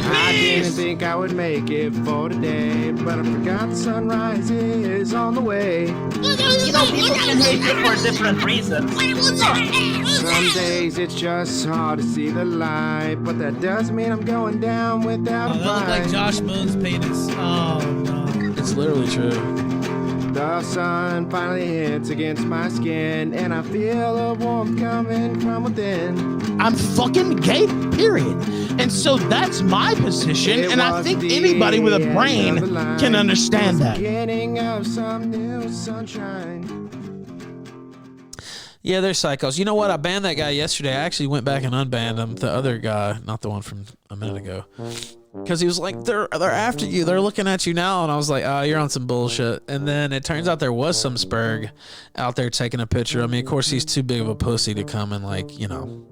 I didn't think I would make it for today, but I forgot the sunrise is on the way. You know, people can hate you for different reasons. Some days it's just hard to see the light, but that doesn't mean I'm going down without a fight. That looked like Josh Moon's penis. Oh, no. It's literally true. The sun finally hits against my skin, and I feel a warmth coming from within. I'm fucking gay, period. And so that's my position, and I think anybody with a brain can understand that. Beginning of some new sunshine. Yeah, they're psychos. You know what? I banned that guy yesterday. I actually went back and unbanned him. The other guy, not the one from a minute ago. Because he was like, they're after you. They're looking at you now. And I was like, oh, you're on some bullshit. And then it turns out there was some spurg out there taking a picture of me. Of course, he's too big of a pussy to come and, like, you know,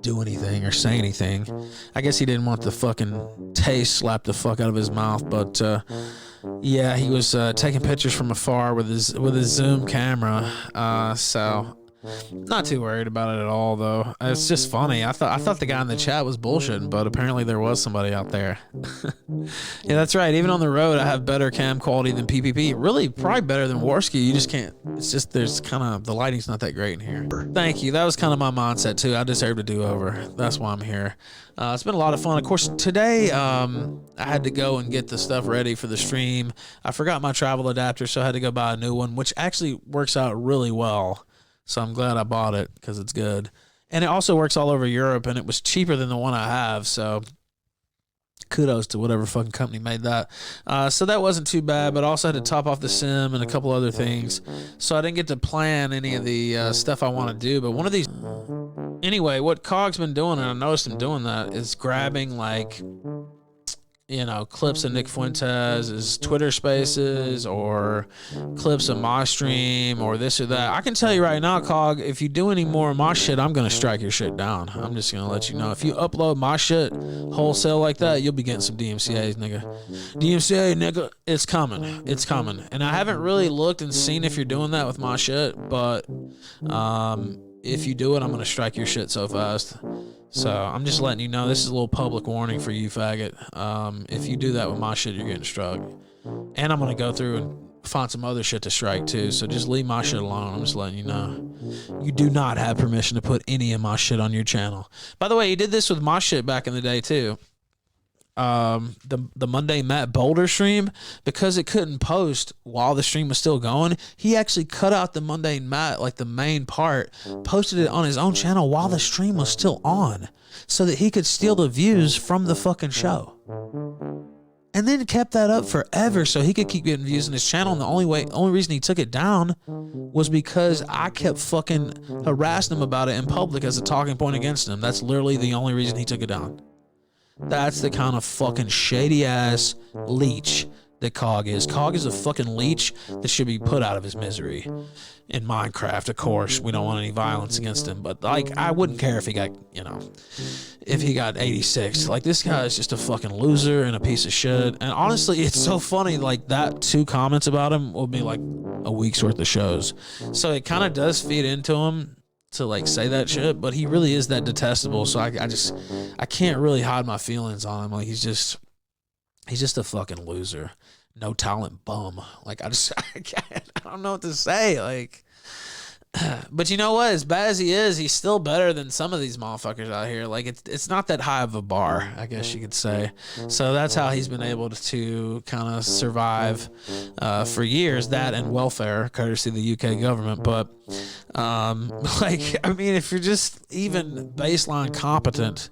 do anything or say anything. I guess he didn't want the fucking taste slapped the fuck out of his mouth. But, yeah, he was taking pictures from afar with his Zoom camera. So... not too worried about it at all, though. It's just funny. I thought the guy in the chat was bullshitting, but apparently there was somebody out there. Yeah, that's right. Even on the road, I have better cam quality than PPP. Really, probably better than Warski. You just can't. It's just there's kind of the lighting's not that great in here. Thank you. That was kind of my mindset too. I deserve a do-over. That's why I'm here. It's been a lot of fun. Of course, today I had to go and get the stuff ready for the stream. I forgot my travel adapter, so I had to go buy a new one, which actually works out really well. So I'm glad I bought it because it's good. And it also works all over Europe, and it was cheaper than the one I have. So kudos to whatever fucking company made that. So that wasn't too bad, but I also had to top off the sim and a couple other things. So I didn't get to plan any of the stuff I want to do. But one of these... Anyway, what Cog's been doing, and I noticed him doing that, is grabbing, like... you know, clips of Nick Fuentes' Twitter Spaces or clips of my stream or this or that. I can tell you right now, Cog, if you do any more of my shit, I'm going to strike your shit down. I'm just going to let you know. If you upload my shit wholesale like that, you'll be getting some DMCAs, nigga. DMCA, nigga, it's coming. It's coming. And I haven't really looked and seen if you're doing that with my shit, but if you do it, I'm going to strike your shit so fast. So I'm just letting you know, this is a little public warning for you, faggot. If you do that with my shit, you're getting struck. And I'm going to go through and find some other shit to strike too. So just leave my shit alone. I'm just letting you know. You do not have permission to put any of my shit on your channel. By the way, he did this with my shit back in the day too. The Monday Matt Boulder stream, because it couldn't post while the stream was still going, he actually cut out the Monday Matt, like the main part, posted it on his own channel while the stream was still on, so that he could steal the views from the fucking show. And then kept that up forever so he could keep getting views on his channel. And the only reason he took it down was because I kept fucking harassing him about it in public as a talking point against him. That's literally the only reason he took it down. That's the kind of fucking shady ass leech that Cog is. Cog is a fucking leech that should be put out of his misery. In Minecraft, of course, we don't want any violence against him, but like, I wouldn't care if he got, you know, if he got 86. Like, this guy is just a fucking loser and a piece of shit. And honestly, it's so funny, like, that 2 comments about him will be like a week's worth of shows. So it kind of does feed into him to like say that shit, but he really is that detestable. So I can't really hide my feelings on him. Like, he's just a fucking loser, no talent bum. Like, I don't know what to say. Like, but you know what? As bad as he is, he's still better than some of these motherfuckers out here. Like, it's not that high of a bar, I guess you could say. So that's how he's been able to kind of survive for years. That and welfare, courtesy of the UK government. But like, I mean, if you're just even baseline competent,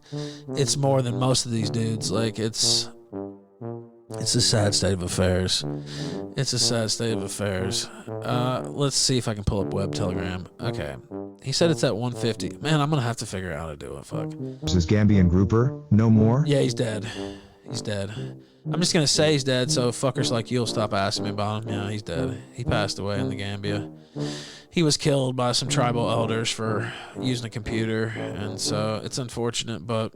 it's more than most of these dudes. Like, it's a sad state of affairs. It's a sad state of affairs. Let's see if I can pull up Web Telegram. Okay. He said it's at 150. Man, I'm going to have to figure out how to do it. Fuck. This is Gambian Grouper. No more? Yeah, he's dead. He's dead. I'm just going to say he's dead so fuckers like you'll stop asking me about him. Yeah, he's dead. He passed away in the Gambia. He was killed by some tribal elders for using a computer, and so it's unfortunate, but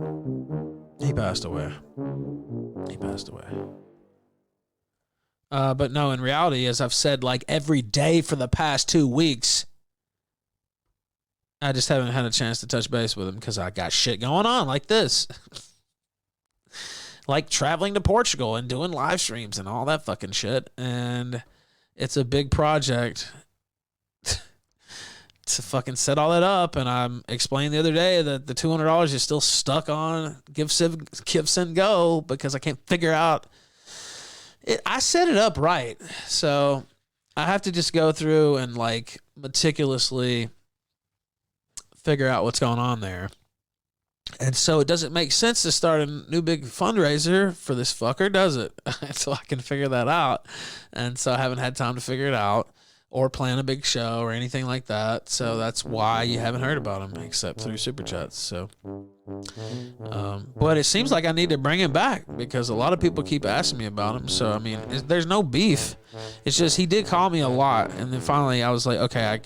he passed away. He passed away. But no, in reality, as I've said like every day for the past 2 weeks, I just haven't had a chance to touch base with him because I got shit going on like this. Like traveling to Portugal and doing live streams and all that fucking shit. And it's a big project to fucking set all that up. And I'm explaining the other day that the $200 is still stuck on Give, Send, Go because I can't figure out it. I set it up right. So I have to just go through and like meticulously figure out what's going on there. And so it doesn't make sense to start a new big fundraiser for this fucker, does it? Until I can figure that out. And so I haven't had time to figure it out or plan a big show or anything like that. So that's why you haven't heard about him except through Super Chats. So, but it seems like I need to bring him back because a lot of people keep asking me about him. So, I mean, there's no beef. It's just he did call me a lot. And then finally I was like, okay,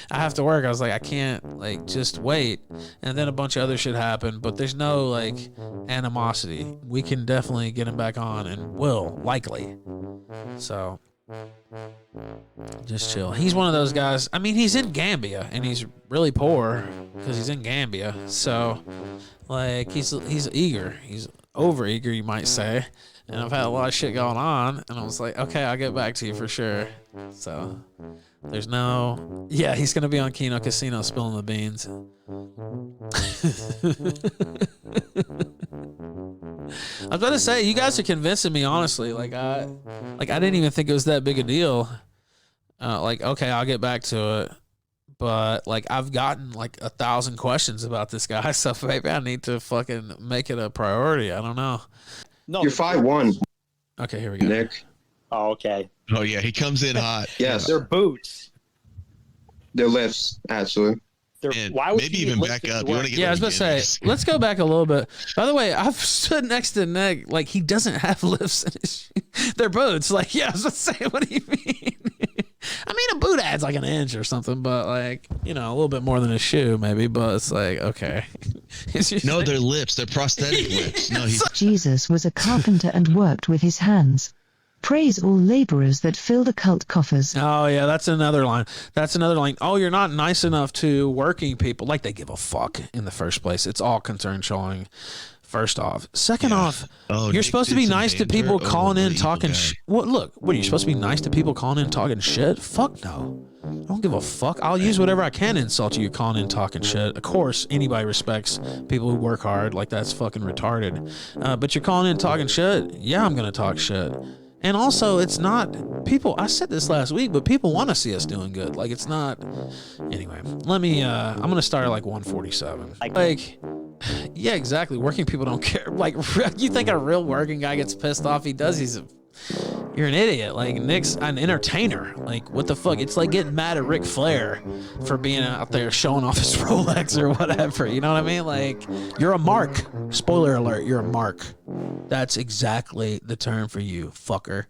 I have to work. I was like, I can't like just wait. And then a bunch of other shit happened, but there's no like animosity. We can definitely get him back on and will likely. So just chill. He's one of those guys. I mean, he's in Gambia and he's really poor because he's in Gambia. So like he's eager. He's over eager, you might say. And I've had a lot of shit going on and I was like, okay, I'll get back to you for sure. So there's no... Yeah, he's going to be on Kino Casino spilling the beans. I was about to say, you guys are convincing me, honestly. Like I didn't even think it was that big a deal. Like, okay, I'll get back to it. But, like, I've gotten, like, 1,000 questions about this guy, so maybe I need to fucking make it a priority. I don't know. No, you're 5'1". Okay, here we go. Nick. Oh, okay. Oh yeah, he comes in hot. Yes. They're boots. They're lifts, actually. Why would maybe even back up? Yeah, I was about to say, let's go back a little bit. By the way, I've stood next to Nick, like he doesn't have lifts in his shoes. They're boots. Like, yeah, I was about to say, what do you mean? I mean, a boot adds like an inch or something, but like, you know, a little bit more than a shoe maybe, but it's like, okay. No, they're lips. They're prosthetic lips. No, Jesus was a carpenter and worked with his hands. Praise all laborers that fill the cult coffers. Oh, yeah, that's another line. That's another line. Oh, you're not nice enough to working people. Like they give a fuck in the first place. It's all concern showing, first off. Second off, you're supposed to be nice to people calling in talking shit. What? Look, what are you supposed to be nice to people calling in talking shit? Fuck no. I don't give a fuck. I'll use whatever I can to insult you calling in talking shit. Of course, anybody respects people who work hard. Like that's fucking retarded. But you're calling in talking shit? Yeah, I'm going to talk shit. And also, it's not people. I said this last week, but people want to see us doing good. Like, it's not. Anyway, let me. I'm gonna start at like 147. Like, yeah, exactly. Working people don't care. Like, you think a real working guy gets pissed off? He does. You're an idiot. Like, Nick's an entertainer. Like, what the fuck? It's like getting mad at Ric Flair for being out there showing off his Rolex or whatever. You know what I mean? Like, you're a mark. Spoiler alert, you're a mark. That's exactly the term for you, fucker.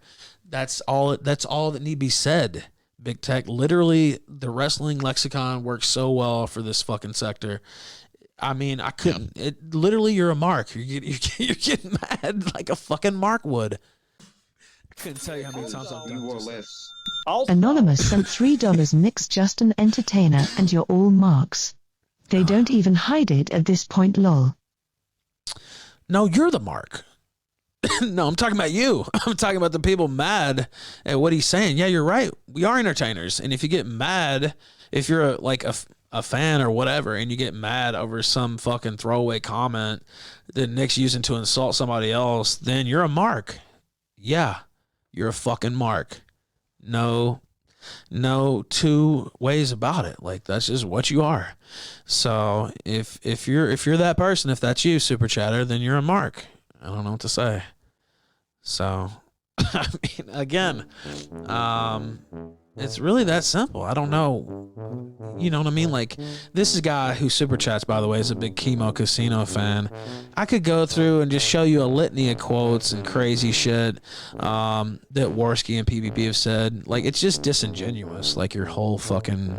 That's all that need be said. Big Tech. Literally, the wrestling lexicon works so well for this fucking sector. I mean, I couldn't. Literally, you're a mark. You're getting mad like a fucking mark would. Couldn't tell you how many times I've done this. Anonymous sent $3. Nick's just an entertainer and you're all marks. They don't even hide it at this point, lol. No, you're the mark. No, I'm talking about you. I'm talking about the people mad at what he's saying. Yeah, you're right. We are entertainers. And if you get mad, if you're a fan or whatever, and you get mad over some fucking throwaway comment that Nick's using to insult somebody else, then you're a mark. Yeah. You're a fucking mark. No two ways about it. Like that's just what you are. So if you're that person, if that's you, Super Chatter, then you're a mark. I don't know what to say. So I mean, again, it's really that simple. I don't know. You know what I mean? Like, this is a guy who super chats, by the way, is a big Chemo Casino fan. I could go through and just show you a litany of quotes and crazy shit that Warski and PvP have said. Like, it's just disingenuous. Like, your whole fucking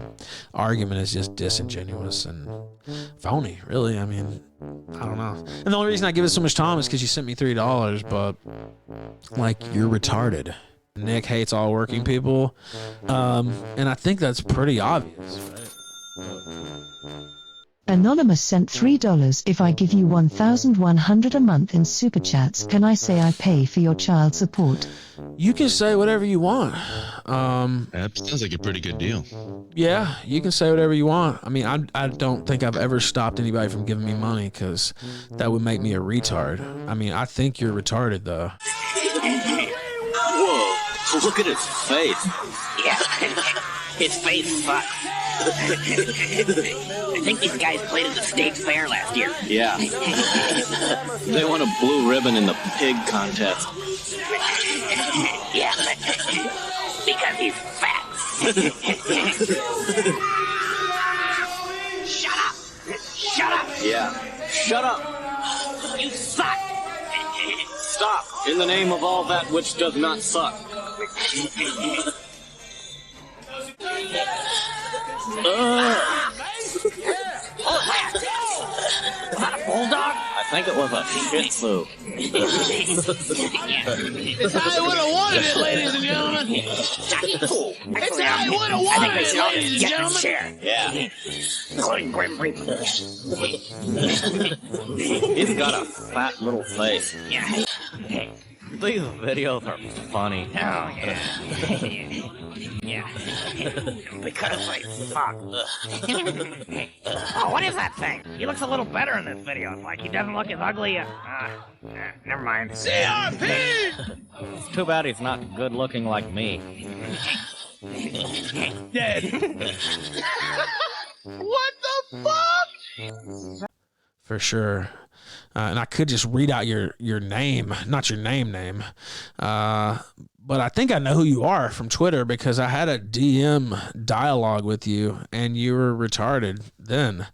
argument is just disingenuous and phony, really. I mean, I don't know. And the only reason I give it so much time is because you sent me $3, but, like, you're retarded. Nick hates all working people, and I think that's pretty obvious, right? Anonymous sent $3. If I give you 1,100 a month in super chats, can I say I pay for your child support? You can say whatever you want. That sounds like a pretty good deal. Yeah, you can say whatever you want. I mean, I don't think I've ever stopped anybody from giving me money because that would make me a retard. I mean, I think you're retarded, though. Whoa, look at his face. Yeah, his face sucks. I think these guys played at the state fair last year. Yeah. They won a blue ribbon in the pig contest. Yeah, because he's fat. Shut up! Shut up! Yeah. Shut up! You suck! Stop! In the name of all that which does not suck. Oh, man. Was that a bulldog? I think it was a shih tzu. It's how I would have wanted it, ladies and gentlemen. It's how I would have wanted it, ladies and gentlemen. Yeah. Including Grim Reaper. He's got a fat little face. Yeah. These videos are funny. Oh, yeah. Yeah. Because I suck. Oh, what is that thing? He looks a little better in this video. It's like he doesn't look as ugly. Never mind. CRP! It's too bad he's not good looking like me. Dead. What the fuck? For sure. And I could just read out your name, not your name. But I think I know who you are from Twitter because I had a DM dialogue with you and you were retarded then.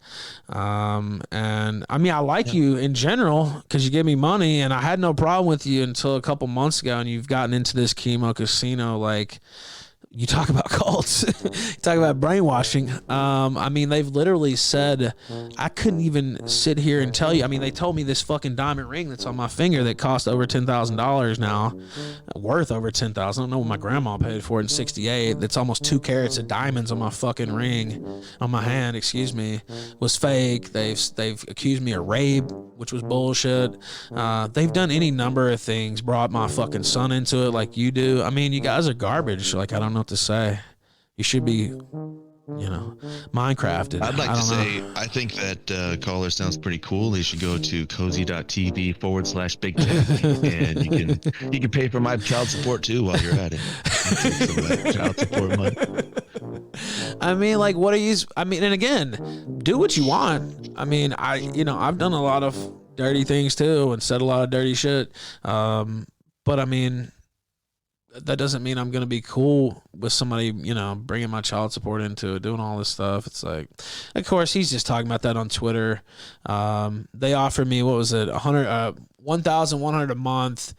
And I mean, I like you in general because you give me money and I had no problem with you until a couple months ago and you've gotten into this chemo casino like... You talk about cults. You talk about brainwashing. I mean, they've literally said I couldn't even sit here and tell you. I mean, they told me this fucking diamond ring that's on my finger that cost over $10,000 now, worth over $10,000. I don't know what my grandma paid for it in '68. That's almost 2 carats of diamonds on my fucking ring, on my hand. Excuse me, was fake. They've accused me of rape, which was bullshit. They've done any number of things. Brought my fucking son into it like you do. I mean, you guys are garbage. Like I don't know what to say. You should be, Minecrafted. I'd like to say, I think that caller sounds pretty cool. He should go to cozy.tv/Big Tech and you can pay for my child support too while you're at it. Take some of that child support money. I mean, like, what are you? I mean, and again, do what you want. I mean, I've done a lot of dirty things too and said a lot of dirty shit. But I mean, that doesn't mean I'm going to be cool with somebody, bringing my child support into it, doing all this stuff. It's like, of course, he's just talking about that on Twitter. They offered me, what was it, $1,100 a month,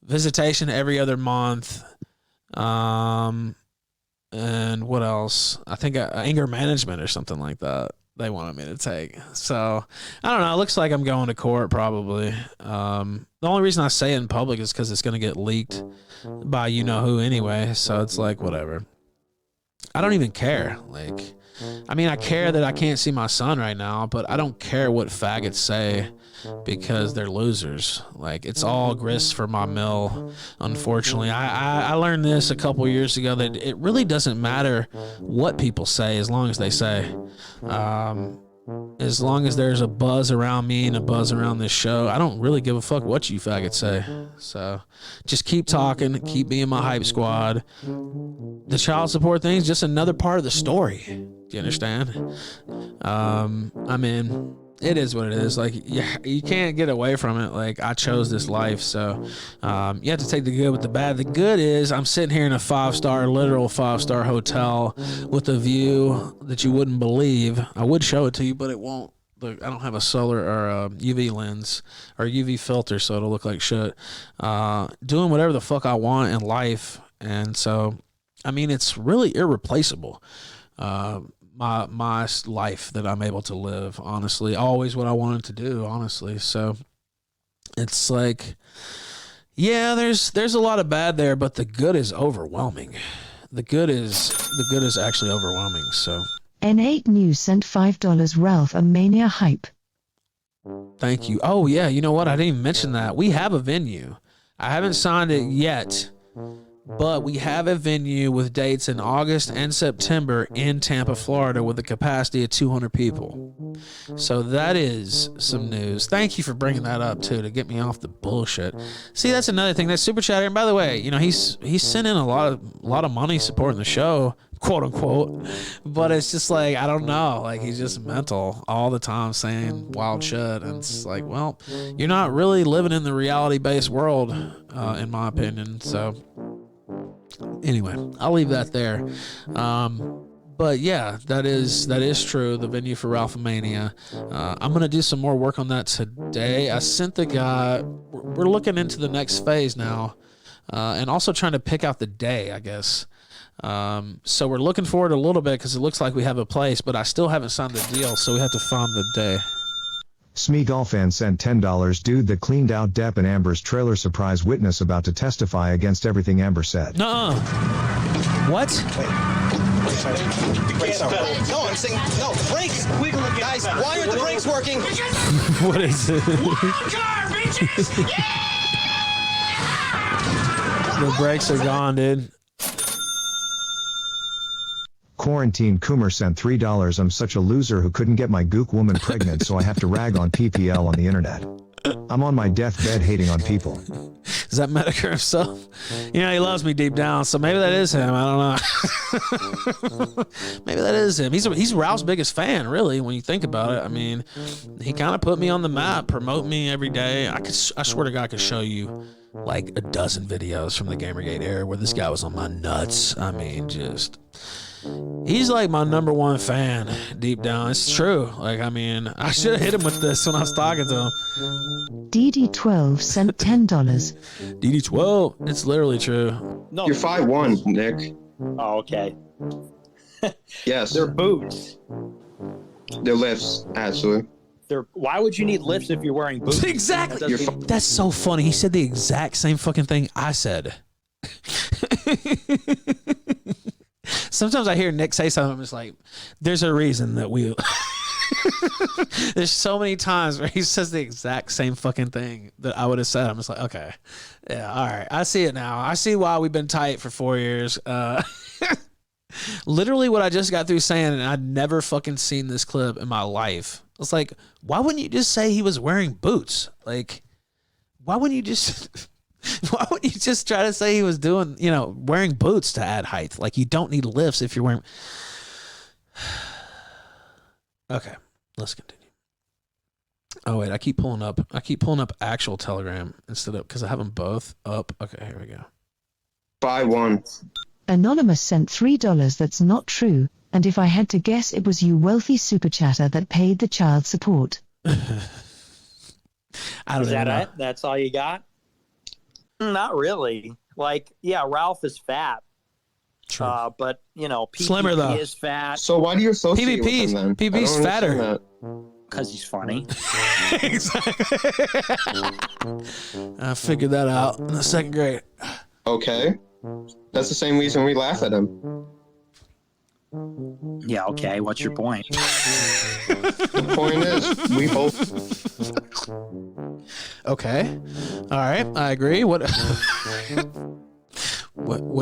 visitation every other month. And what else? I think anger management or something like that. They wanted me to take. So I don't know. It looks like I'm going to court probably. The only reason I say it in public is because it's going to get leaked by who anyway. So it's like, whatever. I don't even care. Like, I mean, I care that I can't see my son right now, but I don't care what faggots say because they're losers. Like, it's all grist for my mill, unfortunately. I learned this a couple years ago that it really doesn't matter what people say as long as they say. As long as there's a buzz around me and a buzz around this show, I don't really give a fuck what you faggots say. So just keep talking, keep being my hype squad. The child support thing is just another part of the story. Do you understand? I mean, it is what it is. Like, you can't get away from it. Like, I chose this life, so you have to take the good with the bad. The good is I'm sitting here in a literal 5-star hotel with a view that you wouldn't believe. I would show it to you, but it won't. Look, I don't have a solar or a UV lens or UV filter, so it'll look like shit. Doing whatever the fuck I want in life, and so, I mean, it's really irreplaceable. My life that I'm able to live, honestly, always what I wanted to do, honestly. So it's like, yeah, there's a lot of bad there, but the good is overwhelming. The good is actually overwhelming. So N8 News sent $5 Ralphamale hype. Thank you. Oh, yeah. You know what? I didn't even mention that. We have a venue. I haven't signed it yet, but we have a venue with dates in August and September in Tampa, Florida, with a capacity of 200 people. So that is some news. Thank you for bringing that up, too, to get me off the bullshit. See, that's another thing. That super chatter. And by the way, you know, he's sent in a lot of money supporting the show, quote unquote. But it's just like, I don't know. Like, he's just mental all the time saying wild shit. And it's like, well, you're not really living in the reality-based world, in my opinion. So anyway, I'll leave that there. But yeah, that is true. The venue for Ralphamania. I'm gonna do some more work on that today. I sent the guy. We're looking into the next phase now, and also trying to pick out the day, I guess. So we're looking forward a little bit because it looks like we have a place, but I still haven't signed the deal, so we have to find the day. Smeagolfan sent $10. Dude that cleaned out Depp and Amber's trailer. Surprise witness about to testify against everything Amber said. Nuh-uh. What? No, I'm saying, no, brakes! Guys, why aren't the brakes working? What is it? The brakes are gone, dude. Quarantine Coomer sent $3. I'm such a loser who couldn't get my gook woman pregnant, so I have to rag on PPL on the internet. I'm on my deathbed hating on people. Is that Medicare himself? You know, he loves me deep down, so maybe that is him. I don't know. Maybe that is him. He's Ralph's biggest fan, really, when you think about it. I mean, he kind of put me on the map, promote me every day. I swear to God, I could show you like a dozen videos from the Gamergate era where this guy was on my nuts. I mean, just... He's like my #1 fan deep down. It's true. Like, I mean, I should have hit him with this when I was talking to him. DD12 sent $10. DD12, it's literally true. No, you're 5'1", Nick. Oh, okay. Yes. They're boots. They're lifts, actually. Why would you need lifts if you're wearing boots? Exactly. That's so funny. He said the exact same fucking thing I said. Sometimes I hear Nick say something, I'm just like, there's a reason that we... There's so many times where he says the exact same fucking thing that I would have said. I'm just like, okay. Yeah, all right. I see it now. I see why we've been tight for 4 years. Literally what I just got through saying, and I'd never fucking seen this clip in my life. I was like, why wouldn't you just say he was wearing boots? Like, why wouldn't you just... Why would you just try to say he was doing, you know, wearing boots to add height? Like, you don't need lifts if you're wearing... Okay, let's continue. Oh, wait, I keep pulling up actual Telegram instead of... Because I have them both up. Okay, here we go. 5'1". Anonymous sent $3. That's not true. And if I had to guess, it was you wealthy super chatter that paid the child support. I don't Is that know. it? That's all you got? Not really. Like, yeah, Ralph is fat. True. But, you know, PvP Slimmer, though. is fat. So why do you associate with him then? PvP's fatter. Because he's funny. Exactly. I figured that out in the 2nd grade. Okay. That's the same reason we laugh at him. Yeah, okay. What's your point? The point is, we both... Okay. All right. I agree. What are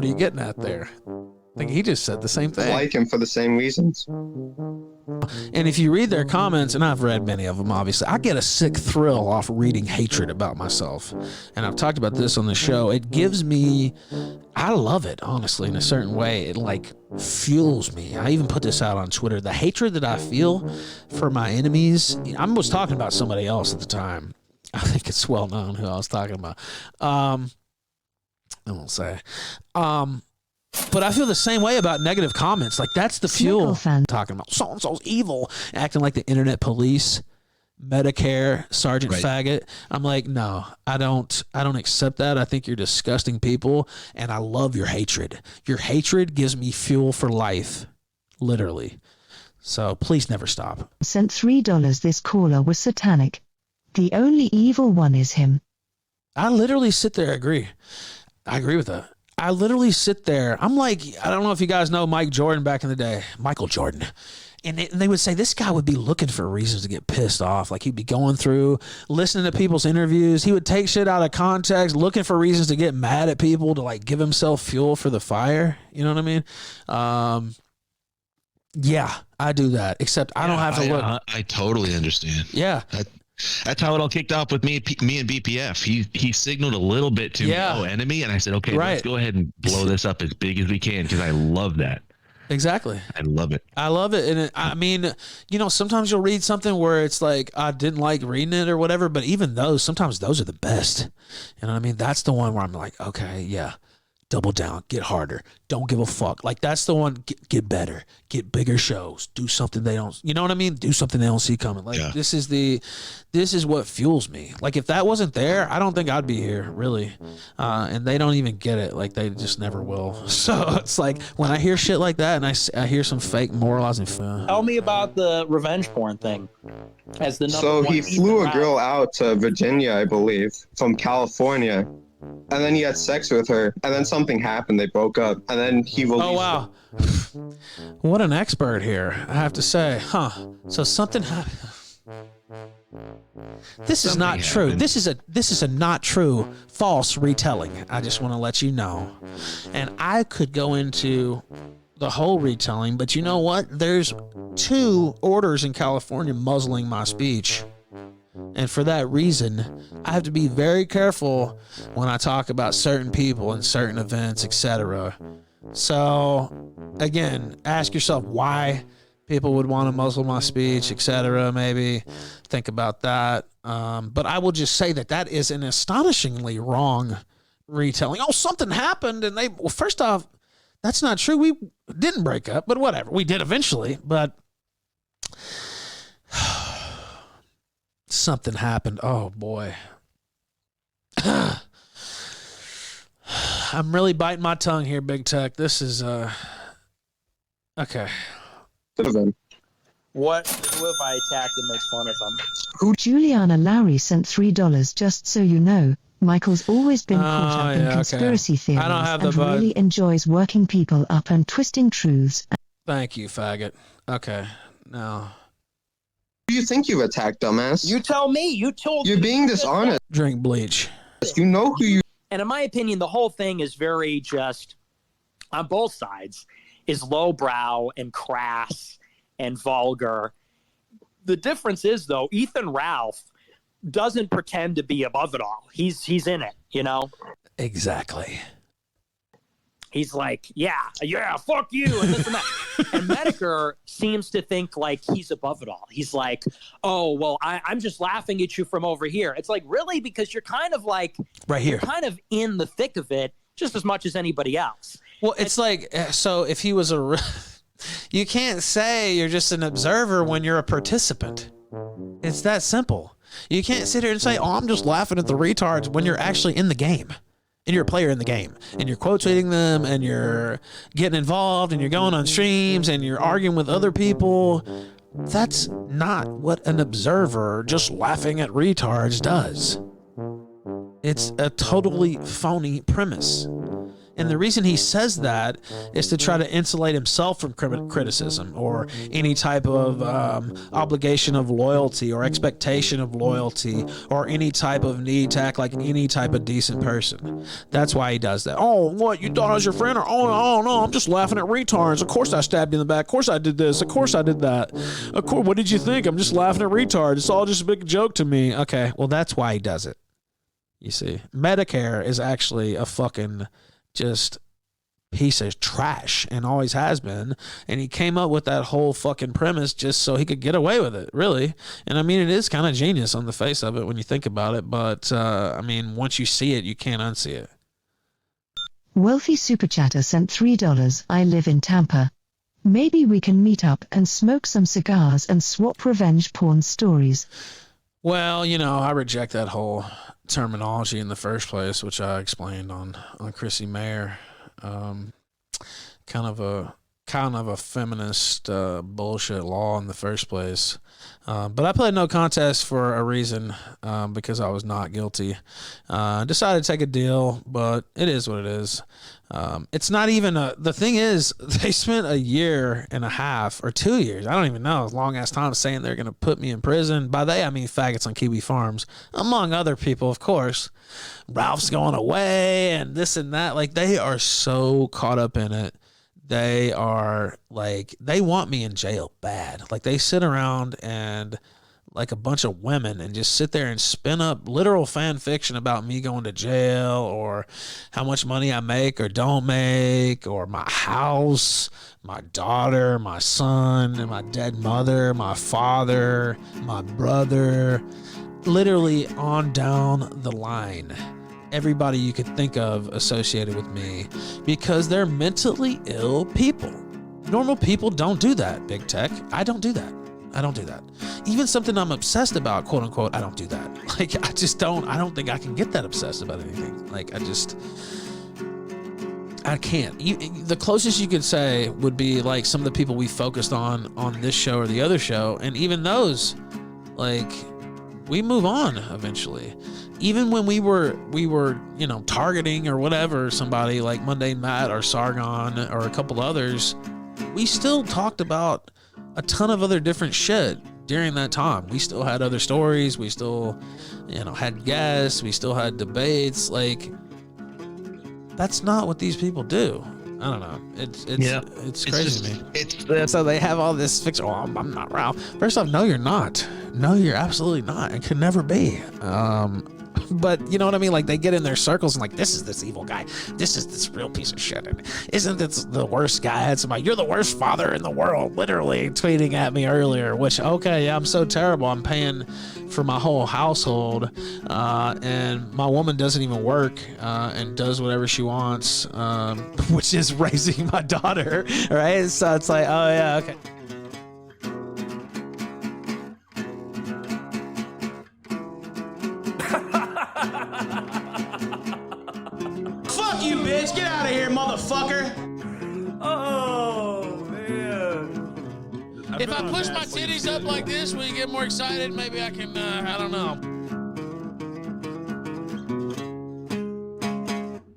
you getting at there? I think he just said the same thing. like him for the same reasons. And if you read their comments, and I've read many of them, obviously, I get a sick thrill off reading hatred about myself. And I've talked about this on the show. It gives me, I love it, honestly, in a certain way. It like fuels me. I even put this out on Twitter. The hatred that I feel for my enemies, I was talking about somebody else at the time. I think it's well known who I was talking about. I won't say. But I feel the same way about negative comments. Like, that's the fuel. Talking about so-and-so's evil, acting like the internet police, Medicare, Sergeant Faggot. I'm like, no, I don't accept that. I think you're disgusting people, and I love your hatred. Your hatred gives me fuel for life, literally. So please never stop. Sent $3. This caller was satanic. The only evil one is him. I literally sit there. I agree with that. I literally sit there. I'm like, I don't know if you guys know Mike Jordan back in the day, Michael Jordan. And they would say this guy would be looking for reasons to get pissed off. Like he'd be going through, listening to people's interviews. He would take shit out of context, looking for reasons to get mad at people, to like give himself fuel for the fire. You know what I mean? Yeah, I do that. Except I don't have to look. I totally understand. Yeah. That's how it all kicked off with me and BPF. He signaled a little bit to me, enemy, and I said, okay, let's go ahead and blow this up as big as we can because I love that. Exactly. I love it. I love it. And I mean, you know, sometimes you'll read something where it's like, I didn't like reading it or whatever, but even those, sometimes those are the best. You know what I mean? That's the one where I'm like, okay, yeah, double down, get harder. Don't give a fuck. Like that's the one, get better, get bigger shows, do something they don't, you know what I mean? Do something they don't see coming. Like this is what fuels me. Like if that wasn't there, I don't think I'd be here really. And they don't even get it. Like they just never will. So it's like when I hear shit like that and I hear some fake moralizing. Tell me about the revenge porn thing. As the so he flew a girl out to Virginia, I believe, from California. And then he had sex with her, and then something happened. They broke up, and then he released. Oh wow! What an expert here, I have to say, huh? So something happened. This is not true. This is a not true, false retelling. I just want to let you know, and I could go into the whole retelling, but you know what? There's 2 orders in California muzzling my speech. And for that reason, I have to be very careful when I talk about certain people and certain events, etc. So, again, ask yourself why people would want to muzzle my speech, etc. Maybe think about that. But I will just say that is an astonishingly wrong retelling. Oh, something happened, and well, first off, that's not true. We didn't break up, but whatever. We did eventually, but something happened. Oh boy. I'm really biting my tongue here, Big Tech. This is okay. What if I attacked and makes fun of them? Juliana Lowry sent $3 just so you know. Michael's always been caught up in conspiracy theories and really enjoys working people up and twisting truths. Thank you, faggot. Okay, now. Who do you think you've attacked, dumbass? You tell me. You told me. You're being dishonest. Drink bleach. You know who you... And in my opinion, the whole thing is very just, on both sides, is lowbrow and crass and vulgar. The difference is, though, Ethan Ralph doesn't pretend to be above it all. He's in it, you know? Exactly. He's like, yeah, fuck you, and this and that. And Medicare seems to think like he's above it all. He's like, oh, well, I'm just laughing at you from over here. It's like, really? Because you're kind of like, right here, you're kind of in the thick of it just as much as anybody else. Well, it's like, so if he was you can't say you're just an observer when you're a participant. It's that simple. You can't sit here and say, oh, I'm just laughing at the retards when you're actually in the game. And you're a player in the game, and you're quote tweeting them, and you're getting involved, and you're going on streams, and you're arguing with other people. That's not what an observer just laughing at retards does. It's a totally phony premise. And the reason he says that is to try to insulate himself from criticism or any type of obligation of loyalty or expectation of loyalty or any type of need to act like any type of decent person. That's why he does that. Oh, what? You thought I was your friend? Or, oh, no, I'm just laughing at retards. Of course I stabbed you in the back. Of course I did this. Of course I did that. Of course, what did you think? I'm just laughing at retards. It's all just a big joke to me. Okay, well, that's why he does it. You see, Medicare is actually a fucking... just piece of trash and always has been, and he came up with that whole fucking premise just so he could get away with it, really. And I mean, it is kind of genius on the face of it when you think about it, but I mean, once you see it, you can't unsee it. Wealthy Super Chatter sent $3. I live in Tampa. Maybe we can meet up and smoke some cigars and swap revenge porn stories. Well, you know, I reject that whole terminology in the first place, which I explained on Chrissy Mayer. Kind of kind of a feminist bullshit law in the first place. But I pled no contest for a reason, because I was not guilty. Decided to take a deal, but it is what it is. It's not even the thing is, they spent a year and a half or 2 years, I don't even know, a long ass time, saying they're going to put me in prison. By they, I mean faggots on Kiwi Farms, among other people, of course. Ralph's going away and this and that. Like, they are so caught up in it. They are like, they want me in jail bad. Like, they sit around and like a bunch of women and just sit there and spin up literal fan fiction about me going to jail, or how much money I make or don't make, or my house, my daughter, my son, and my dead mother, my father, my brother, literally on down the line. Everybody you could think of associated with me, because they're mentally ill people. Normal people don't do that, big tech. I don't do that. I don't do that. Even something I'm obsessed about, quote unquote, I don't do that. Like, I don't think I can get that obsessed about anything. Like, I can't. The closest you could say would be like some of the people we focused on this show or the other show. And even those, like, we move on eventually. Even when we were, you know, targeting or whatever, somebody like Mundane Matt or Sargon or a couple others, we still talked about a ton of other different shit during that time. We still had other stories. We still, you know, had guests. We still had debates. Like, that's not what these people do. I don't know. It's crazy to me. So they have all this fiction. Oh, I'm not Ralph. First off, no, you're not. No, you're absolutely not. It could never be. But you know what I mean? Like, they get in their circles and like, this is this evil guy. This is this real piece of shit. And isn't this the worst guy? And somebody, you're the worst father in the world, literally tweeting at me earlier, which, okay, yeah, I'm so terrible. I'm paying for my whole household. And my woman doesn't even work, and does whatever she wants, which is raising my daughter. Right. So it's like, oh yeah. Okay. Fuck you, bitch! Get out of here, motherfucker! Oh, man. If I push my titties up like this, will you get more excited? Maybe I can, I don't know.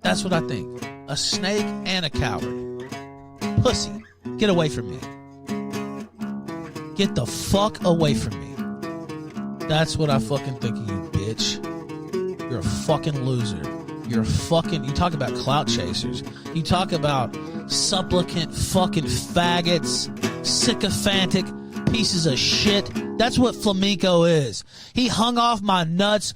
That's what I think. A snake and a coward. Pussy, get away from me. Get the fuck away from me. That's what I fucking think of you, bitch. You're a fucking loser. You're a fucking... You talk about clout chasers. You talk about supplicant fucking faggots, sycophantic pieces of shit. That's what Flamenco is. He hung off my nuts